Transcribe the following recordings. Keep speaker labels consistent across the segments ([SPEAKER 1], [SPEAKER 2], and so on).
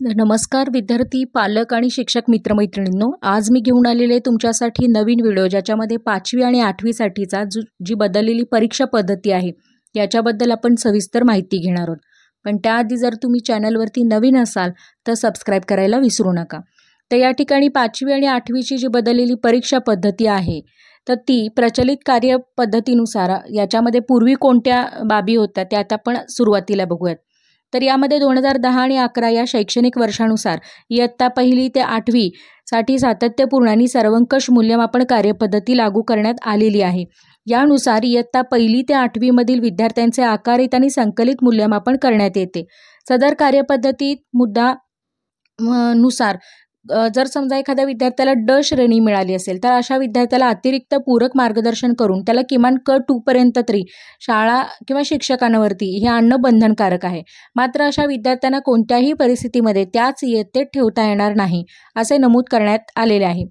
[SPEAKER 1] नमस्कार विद्यार्थी, पालक आणि शिक्षक मित्रमैत्रिणींनो, आज मी घेऊन आलेले तुमच्यासाठी नवीन व्हिडिओ ज्याच्यामध्ये 5वी आणि 8वीसाठीचा जी बदललेली परीक्षा पद्धती आहे याच्याबद्दल आपण सविस्तर माहिती घेणार आहोत. पण त्याआधी जर तुम्ही चॅनलवरती नवीन असाल तर सबस्क्राईब करायला विसरू नका. तर या ठिकाणी 5वी आणि 8वीची जी बदललेली परीक्षा पद्धती आहे तर ती प्रचलित कार्यपद्धतीनुसार याच्यामध्ये पूर्वी कोणत्या बाबी होत्या त्या आता आपण सुरुवातीला बघूयात. तर यामध्ये 2010 आणि 11 या शैक्षणिक वर्षानुसार इयत्ता 1ली ते 8वी साठी सातत्यपूर्ण आणि सर्वंकष मूल्यमापन कार्यपद्धती लागू करण्यात आलेली आहे. यानुसार इयत्ता 1ली ते 8वी मधील विद्यार्थ्यांचे आकारित आणि संकलित मूल्यमापन करण्यात येते. सदर कार्यपद्धतीत मुद्दा नुसार जर समजा एखाद्या विद्यार्थ्याला ड श्रेणी मिळाली असेल तर अशा विद्यार्थ्याला अतिरिक्त पूरक मार्गदर्शन करून त्याला किमान क2 पर्यंत तरी शाळा किंवा शिक्षकांवरती हे आणणं बंधनकारक आहे. मात्र अशा विद्यार्थ्यांना कोणत्याही परिस्थितीमध्ये त्याच इयत्तेत ठेवता येणार नाही असे नमूद करण्यात आलेले आहे.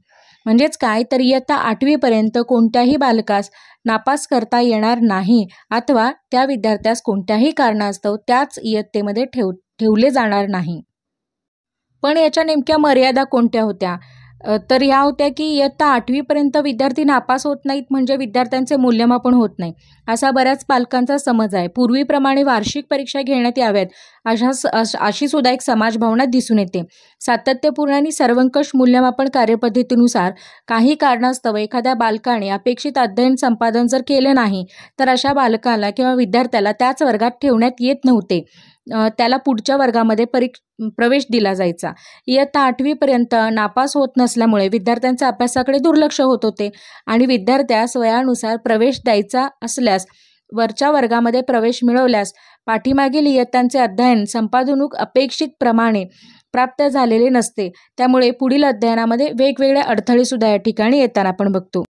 [SPEAKER 1] म्हणजेच काय, तर इयत्ता 8वी पर्यंत कोणत्याही बालकास नापास करता येणार नाही अथवा त्या विद्यार्थ्यास कोणत्याही कारणास्तव त्याच इयत्तेमध्ये ठेवले जाणार नाही. पण याच्या नेमक्या मर्यादा कोणत्या होत्या, तर ह्या होत्या की इयत्ता 8वी पर्यंत विद्यार्थी नापास होत नाहीत म्हणजे विद्यार्थ्यांचे मूल्यमापन होत नाही असा बऱ्याच पालकांचा समज आहे. पूर्वीप्रमाणे वार्षिक परीक्षा घेण्यात याव्यात अशी सुद्धा एक समाजभावना दिसून येते. सातत्यपूर्ण आणि सर्वंकष मूल्यमापन कार्यपद्धतीनुसार काही कारणास्तव एखाद्या बालकाने अपेक्षित अध्ययन संपादन जर केलं नाही तर अशा बालकाला किंवा विद्यार्थ्याला त्याच वर्गात ठेवण्यात येत नव्हते. त्याला पुढच्या वर्गामध्ये प्रवेश दिला जायचा. इयत्ता 8वी पर्यंत नापास होत नसल्यामुळे विद्यार्थ्यांच्या अभ्यासाकडे दुर्लक्ष होत होते आणि विद्यार्थ्यास वयानुसार प्रवेश द्यायचा असल्यास वरच्या वर्गामध्ये प्रवेश मिळवल्यास पाठीमागील इयत्तांचे अध्ययन संपादनूक अपेक्षित प्रमाणे प्राप्त झालेले नसते. त्यामुळे पुढील अध्ययनामध्ये वेगवेगळे अडथळे सुद्धा या ठिकाणी येताना आपण बघतो.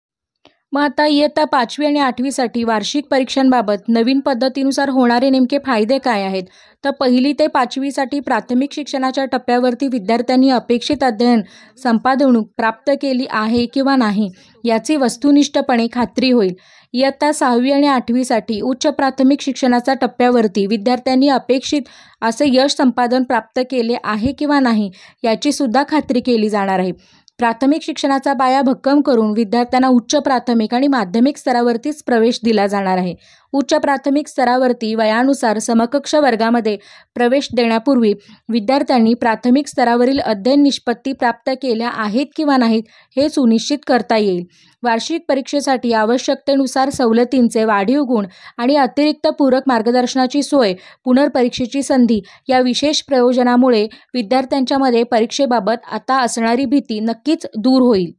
[SPEAKER 1] मग आता इयत्ता 5वी आणि 8वीसाठी वार्षिक परीक्षांबाबत नवीन पद्धतीनुसार होणारे नेमके फायदे काय आहेत, तर 1ली ते 5वीसाठी प्राथमिक शिक्षणाच्या टप्प्यावरती विद्यार्थ्यांनी अपेक्षित अध्ययन संपादनूक प्राप्त केली आहे किंवा नाही याची वस्तुनिष्ठपणे खात्री होईल. इयत्ता 6वी आणि 8वीसाठी उच्च प्राथमिक शिक्षणाच्या टप्प्यावरती विद्यार्थ्यांनी अपेक्षित असे यश संपादन प्राप्त केले आहे किंवा नाही याची सुद्धा खात्री केली जाणार आहे. प्राथमिक शिक्षणाचा पाया भक्कम करून विद्यार्थ्यांना उच्च प्राथमिक आणि माध्यमिक स्तरावरतीच प्रवेश दिला जाणार आहे. उच्च प्राथमिक स्तरावरती वयानुसार समकक्ष वर्गामध्ये प्रवेश देण्यापूर्वी विद्यार्थ्यांनी प्राथमिक स्तरावरील अध्ययन निष्पत्ती प्राप्त केल्या आहेत किंवा नाहीत हे सुनिश्चित करता येईल. वार्षिक परीक्षेसाठी आवश्यकतेनुसार सवलतींचे वाढीव गुण आणि अतिरिक्त पूरक मार्गदर्शनाची सोय, पुनर्परीक्षेची संधी या विशेष प्रयोजनामुळे विद्यार्थ्यांच्यामध्ये परीक्षेबाबत आता असणारी भीती नक्कीच दूर होईल.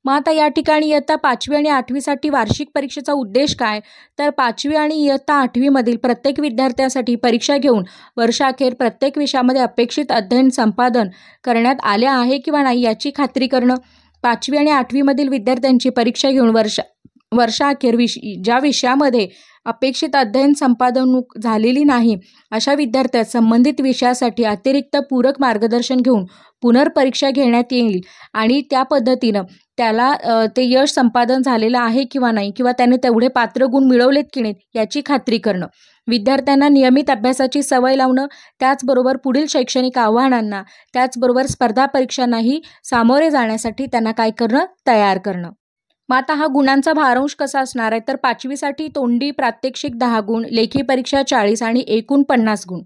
[SPEAKER 1] मग आता या ठिकाणी इयत्ता 5वी आणि 8वीसाठी वार्षिक परीक्षेचा उद्देश काय, तर 5वी आणि इयत्ता 8वीमधील प्रत्येक विद्यार्थ्यासाठी परीक्षा घेऊन वर्षाअखेर प्रत्येक विषयामध्ये अपेक्षित अध्ययन संपादन करण्यात आले आहे किंवा नाही याची खात्री करणं. 5वी आणि 8वीमधील विद्यार्थ्यांची परीक्षा घेऊन वर्षाअखेर ज्या विषयामध्ये अपेक्षित अध्ययन संपादनूक झालेली नाही अशा विद्यार्थ्यास संबंधित विषयासाठी अतिरिक्त पूरक मार्गदर्शन घेऊन पुनर्परीक्षा घेण्यात येईल आणि त्या पद्धतीनं त्याला ते यश संपादन झालेलं आहे किंवा नाही किंवा त्याने तेवढे पात्र गुण मिळवलेत की नाहीत याची खात्री करणं. विद्यार्थ्यांना नियमित अभ्यासाची सवय लावणं, त्याचबरोबर पुढील शैक्षणिक आव्हानांना, त्याचबरोबर स्पर्धा परीक्षांनाही सामोरे जाण्यासाठी त्यांना काय करणं, तयार करणं. मग आता हा गुणांचा भारांश कसा असणार आहे, तर 5वीसाठी तोंडी प्रात्यक्षिक 10 गुण, लेखी परीक्षा 40 आणि एकूण 50 गुण.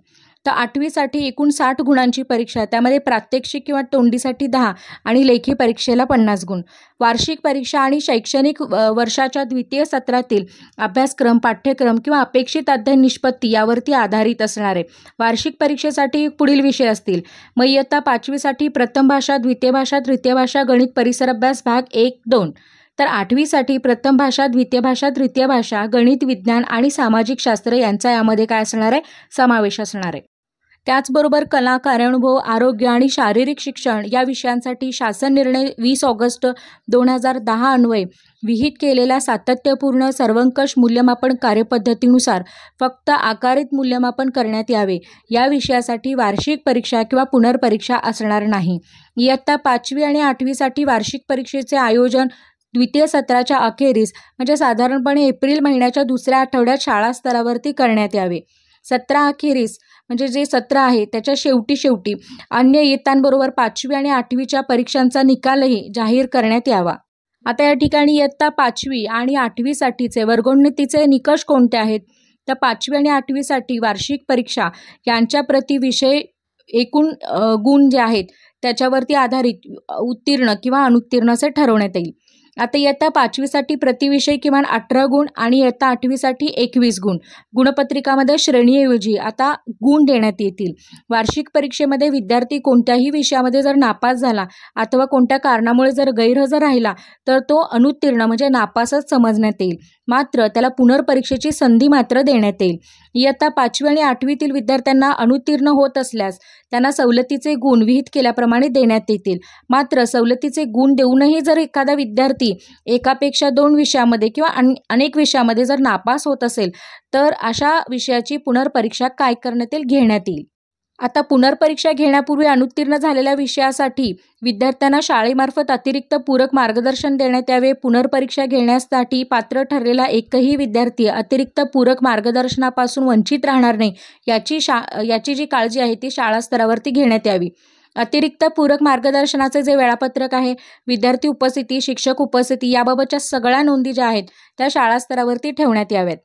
[SPEAKER 1] तर 8वीसाठी एकूण 60 गुणांची परीक्षा, त्यामध्ये प्रात्यक्षिक किंवा तोंडीसाठी 10 आणि लेखी परीक्षेला 50 गुण. वार्षिक परीक्षा आणि शैक्षणिक वर्षाच्या द्वितीय सत्रातील अभ्यासक्रम, पाठ्यक्रम किंवा अपेक्षित अध्ययन निष्पत्ती यावरती आधारित असणार आहे. वार्षिक परीक्षेसाठी पुढील विषय असतील. मग इयत्ता 5वीसाठी प्रथम भाषा, द्वितीय भाषा, तृतीय भाषा, गणित, परिसर अभ्यास भाग 1-2. तर 8वीसाठी प्रथम भाषा, द्वितीय भाषा, तृतीय भाषा, गणित, विज्ञान आणि सामाजिक शास्त्र यांचा यामध्ये काय असणार आहे, समावेश असणार आहे. त्याचबरोबर कला, कार्यानुभव, आरोग्य आणि शारीरिक शिक्षण या विषयांसाठी शासन निर्णय 20 ऑगस्ट 2010 अन्वये विहित केलेल्या सातत्यपूर्ण सर्वंकष मूल्यमापन कार्यपद्धतीनुसार फक्त आकारित मूल्यमापन करण्यात यावे. या विषयासाठी वार्षिक परीक्षा किंवा पुनर्परीक्षा असणार नाही. इयत्ता 5वी आणि 8वीसाठी वार्षिक परीक्षेचे आयोजन द्वितीय सत्राच्या अखेरीस म्हणजे साधारणपणे एप्रिल महिन्याच्या दुसऱ्या आठवड्यात शाळा स्तरावरती करण्यात यावे. सत्र अखेरीस म्हणजे जे सत्र आहे त्याच्या शेवटी अन्य इयत्तांबरोबर 5वी आणि 8वीच्या परीक्षांचा निकालही जाहीर करण्यात यावा. आता या ठिकाणी इयत्ता 5वी आणि 8वीसाठीचे वर्गोन्नतीचे निकष कोणते आहेत? तर 5वी आणि 8वीसाठी वार्षिक परीक्षा यांच्या प्रति विषय एकूण गुण जे आहेत त्याच्यावरती आधारित उत्तीर्ण किंवा अनुत्तीर्ण असे ठरवण्यात येईल. आता इयत्ता 5वीसाठी प्रतिविषय किमान 18 गुण आणि इयत्ता 8वीसाठी 21 गुण. गुणपत्रिकामध्ये श्रेणीऐवजी आता गुण देण्यात येतील. वार्षिक परीक्षेमध्ये विद्यार्थी कोणत्याही विषयामध्ये जर नापास झाला अथवा कोणत्या कारणामुळे जर गैरहजर राहिला तर तो अनुत्तीर्ण म्हणजे नापासच समजण्यात येईल. मात्र त्याला पुनर्परीक्षेची संधी मात्र देण्यात येईल. इयत्ता 5वी आणि 8वीतील विद्यार्थ्यांना अनुत्तीर्ण होत असल्यास त्यांना सवलतीचे गुण विहित केल्याप्रमाणे देण्यात येतील. मात्र सवलतीचे गुण देऊनही जर एखादा विद्यार्थी एकापेक्षा 2 विषयामध्ये किंवा अनेक विषयामध्ये जर नापास होत असेल तर अशा विषयाची पुनर्परीक्षा काय करण्यात येईल? घेण्यात येईल. आता पुनर्परीक्षा घेण्यापूर्वी अनुत्तीर्ण झालेल्या विषयासाठी विद्यार्थ्यांना शाळेमार्फत अतिरिक्त पूरक मार्गदर्शन देण्यात यावे. पुनर्परीक्षा घेण्यासाठी पात्र ठरलेला एकही विद्यार्थी अतिरिक्त पूरक मार्गदर्शनापासून वंचित राहणार नाही याची जी काळजी आहे ती शाळा स्तरावरती घेण्यात यावी. अतिरिक्त पूरक मार्गदर्शनाचे जे वेळापत्रक आहे, विद्यार्थी उपस्थिती, शिक्षक उपस्थिती याबाबतच्या सगळ्या नोंदी ज्या आहेत त्या शाळा स्तरावरती ठेवण्यात याव्यात.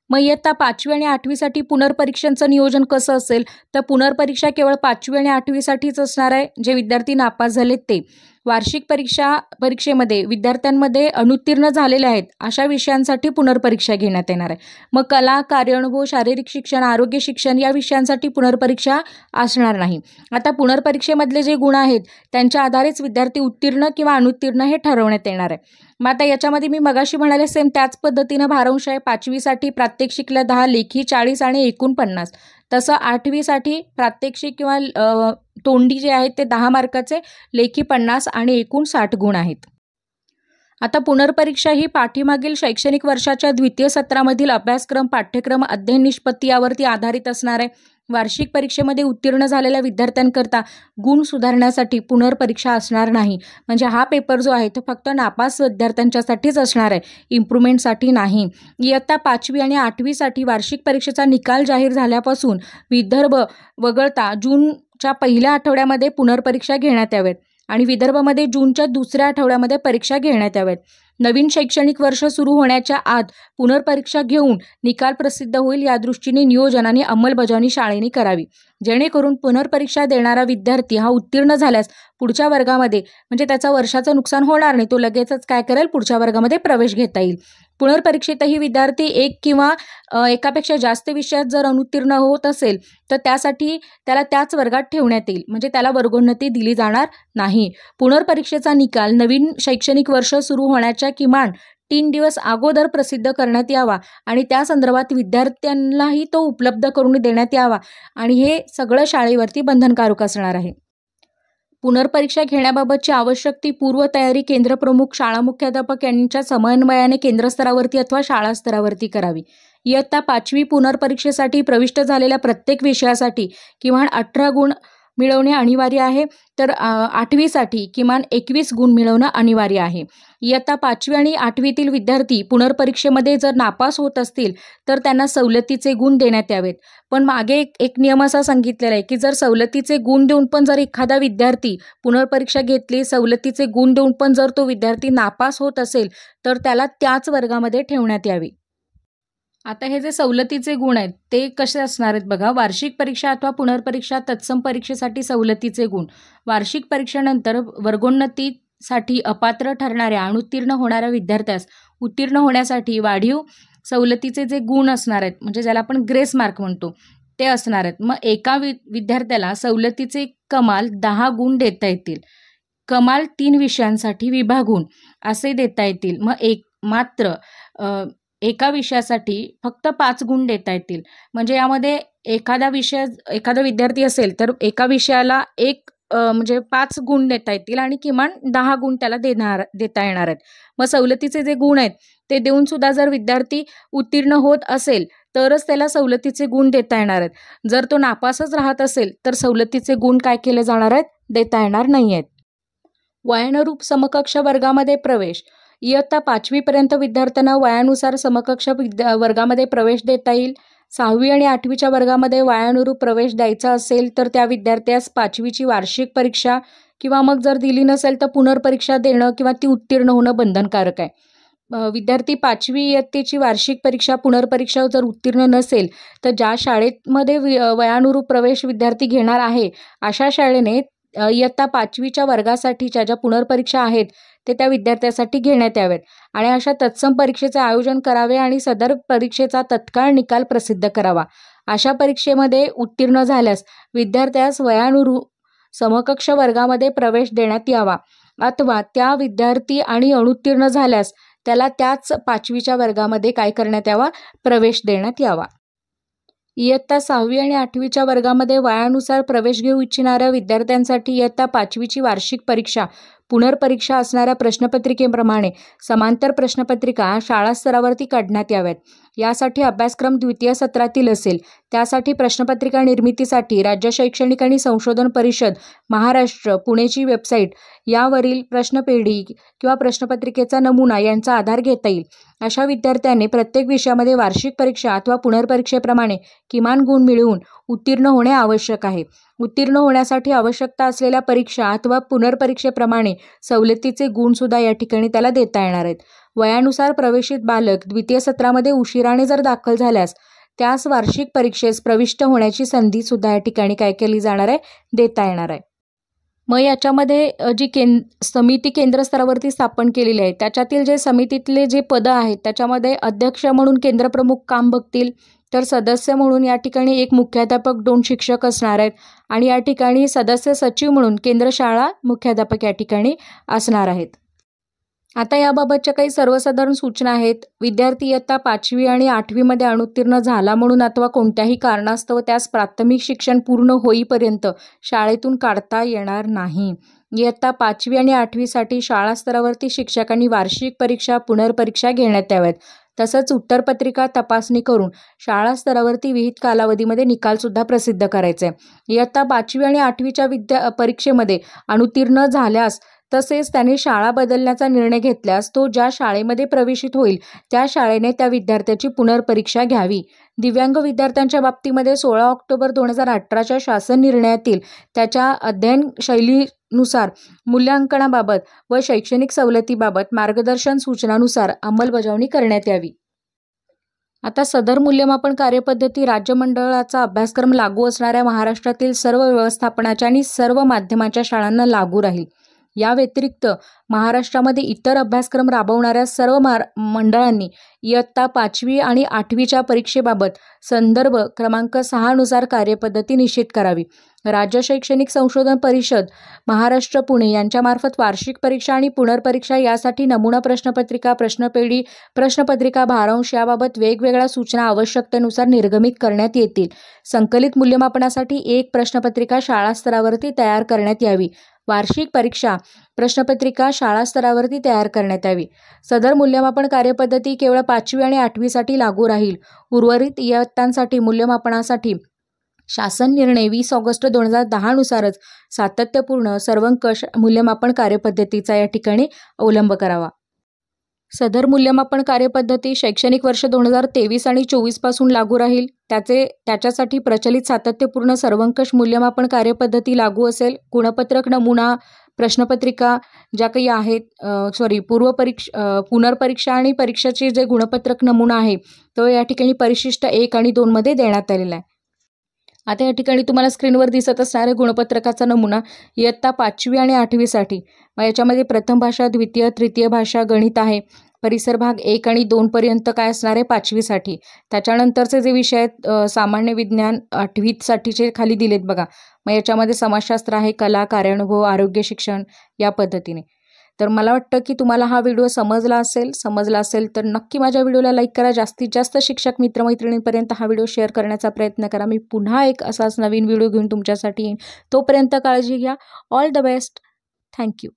[SPEAKER 1] मग इयत्ता 5वी आणि 8वीसाठी पुनर्परीक्षांचं नियोजन कसं असेल? तर पुनर्परीक्षा केवळ 5वी आणि 8वीसाठीच असणार आहे, जे विद्यार्थी नापास झालेत ते. वार्षिक परीक्षेमध्ये विद्यार्थ्यांमध्ये अनुत्तीर्ण झालेले आहेत अशा विषयांसाठी पुनर्परीक्षा घेण्यात येणार आहे. मग कला, कार्यानुभव, शारीरिक शिक्षण, आरोग्य शिक्षण या विषयांसाठी पुनर्परीक्षा असणार नाही. आता पुनर्परीक्षेमधले जे गुण आहेत त्यांच्या आधारेच विद्यार्थी उत्तीर्ण किंवा अनुत्तीर्ण हे ठरवण्यात येणार आहे. मग आता याच्यामध्ये मी मगाशी म्हणाले सेम त्याच पद्धतीनं भारांश आहे. 5वीसाठी प्रात्यक्षिकला 10, लेखी 40 आणि एकूण 50. तसं 8वीसाठी प्रात्यक्षिक किंवा तोंडी जे आहेत ते 10 मार्काचे, लेखी 50 आणि एकूण 60 गुण आहेत. आता पुनर्परीक्षा ही पाठीमागील शैक्षणिक वर्षाच्या द्वितीय सत्रामधील अभ्यासक्रम, पाठ्यक्रम, अध्ययन निष्पत्ती यावरती आधारित असणार आहे. वार्षिक परीक्षेमध्ये उत्तीर्ण झालेल्या विद्यार्थ्यांकरता गुण सुधारण्यासाठी पुनर्परीक्षा असणार नाही. म्हणजे हा पेपर जो आहे तो फक्त नापास विद्यार्थ्यांच्यासाठीच असणार आहे, इम्प्रूव्हमेंटसाठी नाही. इयत्ता 5वी आणि 8वीसाठी वार्षिक परीक्षेचा निकाल जाहीर झाल्यापासून विदर्भ वगळता जूनच्या पहिल्या आठवड्यामध्ये पुनर्परीक्षा घेण्यात याव्यात आणि विदर्भामध्ये जूनच्या दुसऱ्या आठवड्यामध्ये परीक्षा घेण्यात याव्यात. नवीन शैक्षणिक वर्ष सुरू होण्याच्या आत पुनर्परीक्षा घेऊन निकाल प्रसिद्ध होईल या दृष्टीने नियोजन आणि अंमलबजावणी शाळेने करावी. जेणेकरून पुनर्परीक्षा देणारा विद्यार्थी हा उत्तीर्ण झाल्यास पुढच्या वर्गामध्ये म्हणजे त्याचा वर्षाचं नुकसान होणार नाही, तो लगेचच काय करेल, पुढच्या वर्गामध्ये प्रवेश घेता येईल. पुनर्परीक्षेतही विद्यार्थी एक किंवा एकापेक्षा जास्त विषयात जर अनुत्तीर्ण होत असेल तर त्यासाठी त्याला त्याच वर्गात ठेवण्यात येईल, म्हणजे त्याला वर्गोन्नती दिली जाणार नाही. पुनर्परीक्षेचा निकाल नवीन शैक्षणिक वर्ष सुरू होण्याच्या किमान 3 दिवस अगोदर प्रसिद्ध करण्यात यावा आणि त्या संदर्भात विद्यार्थ्यांनाही तो उपलब्ध करून देण्यात यावा आणि हे सगळं शाळेवरती बंधनकारक असणार आहे. पुनर्परीक्षा घेण्याबाबतची आवश्यक ती पूर्वतयारी केंद्रप्रमुख, शाळा मुख्याध्यापक यांच्या समन्वयाने केंद्रस्तरावरती अथवा शाळा स्तरावरती करावी. इयत्ता 5वी पुनर्परीक्षेसाठी प्रविष्ट झालेल्या प्रत्येक विषयासाठी किमान 18 गुण मिळवणे अनिवार्य आहे, तर 8वीसाठी किमान 21 गुण मिळवणं अनिवार्य आहे. इयत्ता 5वी आणि 8वीतील विद्यार्थी पुनर्परीक्षेमध्ये जर नापास होत असतील तर त्यांना सवलतीचे गुण देण्यात यावेत. पण मागे एक नियम असा सांगितलेला आहे की जर सवलतीचे गुण देऊन पण जर एखादा विद्यार्थी पुनर्परीक्षा घेतली, सवलतीचे गुण देऊन पण जर तो विद्यार्थी नापास होत असेल तर त्याला त्याच वर्गामध्ये ठेवण्यात यावे. आता हे जे सवलतीचे गुण आहेत ते कसे असणार आहेत बघा. वार्षिक परीक्षा अथवा पुनर्परीक्षा तत्सम परीक्षेसाठी सवलतीचे गुण. वार्षिक परीक्षेनंतर वर्गोन्नतीसाठी अपात्र ठरणाऱ्या अनुत्तीर्ण होणाऱ्या विद्यार्थ्यास उत्तीर्ण होण्यासाठी वाढीव सवलतीचे जे गुण असणार आहेत, म्हणजे ज्याला आपण ग्रेस मार्क म्हणतो, ते असणार आहेत. मग एका विद्यार्थ्याला सवलतीचे कमाल 10 गुण देता येतील. कमाल 3 विषयांसाठी विभागून असे देता येतील. मग मात्र एका विषयासाठी फक्त 5 गुण देता येतील. म्हणजे यामध्ये एखादा विद्यार्थी असेल तर एका विषयाला म्हणजे 5 गुण देता येतील आणि किमान 10 गुण त्याला देता येणार आहेत. मग सवलतीचे जे गुण आहेत ते देऊन सुद्धा जर विद्यार्थी उत्तीर्ण होत असेल तरच त्याला सवलतीचे गुण देता येणार आहेत. जर तो नापासच राहत असेल तर सवलतीचे गुण काय केले जाणार आहेत, देता येणार नाही आहेत. वयानुरूप समकक्ष वर्गामध्ये प्रवेश. इयत्ता 5वी पर्यंत विद्यार्थ्यांना वयानुसार समकक्ष वर्गामध्ये प्रवेश देता येईल. 6वी आणि 8वीच्या वर्गामध्ये वयानुरूप प्रवेश द्यायचा असेल तर त्या विद्यार्थ्यास 5वीची वार्षिक परीक्षा किंवा मग जर दिली नसेल तर पुनर्परीक्षा देणं किंवा ती उत्तीर्ण होणं बंधनकारक आहे. विद्यार्थी 5वी इयत्तेची वार्षिक परीक्षा पुनर्परीक्षा जर उत्तीर्ण नसेल तर ज्या शाळेमध्ये वयानुरूप प्रवेश विद्यार्थी घेणार आहे अशा शाळेने इयत्ता 5वीच्या वर्गासाठीच्या ज्या पुनर्परीक्षा आहेत ते त्या विद्यार्थ्यासाठी घेण्यात यावेत आणि अशा तत्सम परीक्षेचे आयोजन करावे आणि सदर परीक्षेचा तत्काळ निकाल प्रसिद्ध करावा. अशा परीक्षेमध्ये उत्तीर्ण झाल्यास विद्यार्थ्यास वयानुरूप समकक्ष वर्गामध्ये प्रवेश देण्यात यावा अथवा त्या विद्यार्थी आणि अनुत्तीर्ण झाल्यास त्याला त्याच 5वीच्या वर्गामध्ये काय करण्यात यावा, प्रवेश देण्यात यावा. इयत्ता 6वी आणि 8वीच्या वर्गामध्ये वयानुसार प्रवेश घेऊ इच्छिणाऱ्या विद्यार्थ्यांसाठी इयत्ता 5वीची वार्षिक परीक्षा पुनर्परीक्षा असणाऱ्या प्रश्नपत्रिकेप्रमाणे समांतर प्रश्नपत्रिका शाळा स्तरावरती काढण्यात याव्यात. यासाठी अभ्यासक्रम द्वितीय सत्रातील असेल. त्यासाठी प्रश्नपत्रिका निर्मितीसाठी राज्य शैक्षणिक आणि संशोधन परिषद महाराष्ट्र पुणेची वेबसाईट यावरील प्रश्नपेढी किंवा प्रश्नपत्रिकेचा नमुना यांचा आधार घेता येईल. अशा विद्यार्थ्यांनी प्रत्येक विषयामध्ये वार्षिक परीक्षा अथवा पुनर्परीक्षेप्रमाणे किमान गुण मिळवून उत्तीर्ण होणे आवश्यक आहे. उत्तीर्ण होण्यासाठी आवश्यकता असलेल्या परीक्षा अथवा पुनर्परीक्षेप्रमाणे सवलतीचे गुणसुद्धा या ठिकाणी त्याला देता येणार आहेत. वयानुसार प्रवेशित बालक द्वितीय सत्रामध्ये उशिराने जर दाखल झाल्यास त्यास वार्षिक परीक्षेस प्रविष्ट होण्याची संधीसुद्धा या ठिकाणी काय केली जाणार आहे, देता येणार आहे. मग याच्यामध्ये जी समिती केंद्र स्तरावरती स्थापन केलेली आहे त्याच्यातील जे समितीतले जे पदं आहेत त्याच्यामध्ये अध्यक्ष म्हणून केंद्रप्रमुख काम बघतील, तर सदस्य म्हणून या ठिकाणी एक मुख्याध्यापक 2 शिक्षक असणार आहेत आणि या ठिकाणी सदस्य सचिव म्हणून केंद्र शाळा मुख्याध्यापक या ठिकाणी असणार आहेत. आता याबाबतच्या काही सर्वसाधारण सूचना आहेत. विद्यार्थी इयत्ता 5वी आणि 8वीमध्ये अनुत्तीर्ण झाला म्हणून अथवा कोणत्याही कारणास्तव त्यास प्राथमिक शिक्षण पूर्ण होईपर्यंत शाळेतून काढता येणार नाही. इयत्ता 5वी आणि 8वीसाठी शाळा स्तरावरती शिक्षकांनी वार्षिक परीक्षा पुनर्परीक्षा घेण्यात याव्यात. तसंच उत्तरपत्रिका तपासणी करून शाळा स्तरावरती विहित कालावधीमध्ये निकालसुद्धा प्रसिद्ध करायचे. इयत्ता 5वी आणि 8वीच्या परीक्षेमध्ये अनुत्तीर्ण झाल्यास तसेच त्याने शाळा बदलण्याचा निर्णय घेतल्यास तो ज्या शाळेमध्ये प्रवेशित होईल त्या शाळेने त्या विद्यार्थ्याची पुनर्परीक्षा घ्यावी. दिव्यांग विद्यार्थ्यांच्या बाबतीमध्ये 16 ऑक्टोबर 2018च्या शासन निर्णयातील त्याच्या अध्ययन शैलीनुसार मूल्यांकनाबाबत व शैक्षणिक सवलतीबाबत मार्गदर्शन सूचनानुसार अंमलबजावणी करण्यात यावी. आता सदर मूल्यमापन कार्यपद्धती राज्य मंडळाचा अभ्यासक्रम लागू असणाऱ्या महाराष्ट्रातील सर्व व्यवस्थापनाच्या आणि सर्व माध्यमाच्या शाळांना लागू राहील. या व्यतिरिक्त महाराष्ट्रामध्ये इतर अभ्यासक्रम राबवणाऱ्या सर्व मंडळांनी इयत्ता 5वी आणि 8वीच्या परीक्षेबाबत संदर्भ क्रमांक 6 नुसार कार्यपद्धती निश्चित करावी. राज्य शैक्षणिक संशोधन परिषद महाराष्ट्र पुणे यांच्यामार्फत वार्षिक परीक्षा आणि पुनर्परीक्षा यासाठी नमुना प्रश्नपत्रिका, प्रश्नपेढी, प्रश्नपत्रिका भारांश याबाबत वेगवेगळ्या सूचना आवश्यकतेनुसार निर्गमित करण्यात येतील. संकलित मूल्यमापनासाठी एक प्रश्नपत्रिका शाळा स्तरावरती तयार करण्यात यावी. वार्षिक परीक्षा प्रश्नपत्रिका शाळा स्तरावरती तयार करण्यात यावी. सदर मूल्यमापन कार्यपद्धती केवळ 5वी आणि 8वीसाठी लागू राहील. उर्वरित इयत्तांसाठी मूल्यमापनासाठी शासन निर्णय 20 ऑगस्ट 2010 नुसारच सातत्यपूर्ण सर्वंकष मूल्यमापन कार्यपद्धतीचा या ठिकाणी अवलंब करावा. सदर मूल्यमापन कार्यपद्धती शैक्षणिक वर्ष 2023 आणि 24 पासून लागू राहील. त्याच्यासाठी प्रचलित सातत्यपूर्ण सर्वंकष मूल्यमापन कार्यपद्धती लागू असेल. गुणपत्रक, नमुना प्रश्नपत्रिका ज्या काही आहेत पुनर्परीक्षा आणि परीक्षेचे जे गुणपत्रक नमुना आहे तो या ठिकाणी परिशिष्ट 1 आणि 2 मध्ये देण्यात आलेला आहे. आता या ठिकाणी तुम्हाला स्क्रीनवर दिसत असणारे गुणपत्रकाचा नमुना इयत्ता 5वी आणि 8वीसाठी. मग याच्यामध्ये प्रथम भाषा, द्वितीय, तृतीय भाषा, गणित आहे. परिसर भाग 1 आणि 2 पर्यंत काय असणार आहे 5वीसाठी. त्याच्यानंतरचे जे विषय आहेत सामान्य विज्ञान 8वीसाठीचे खाली दिलेत बघा. मग याच्यामध्ये समाजशास्त्र आहे, कला, कार्यानुभव, आरोग्य शिक्षण या पद्धतीने. तर मला वाटतं की तुम्हाला हा व्हिडिओ समजला असेल तर नक्की माझ्या व्हिडिओला लाईक करा. जास्तीत जास्त शिक्षक मित्रमैत्रिणींपर्यंत हा व्हिडिओ शेअर करण्याचा प्रयत्न करा. मी पुन्हा एक असाच नवीन व्हिडिओ घेऊन तुमच्यासाठी येईन. तोपर्यंत काळजी घ्या. All the best. थँक्यू.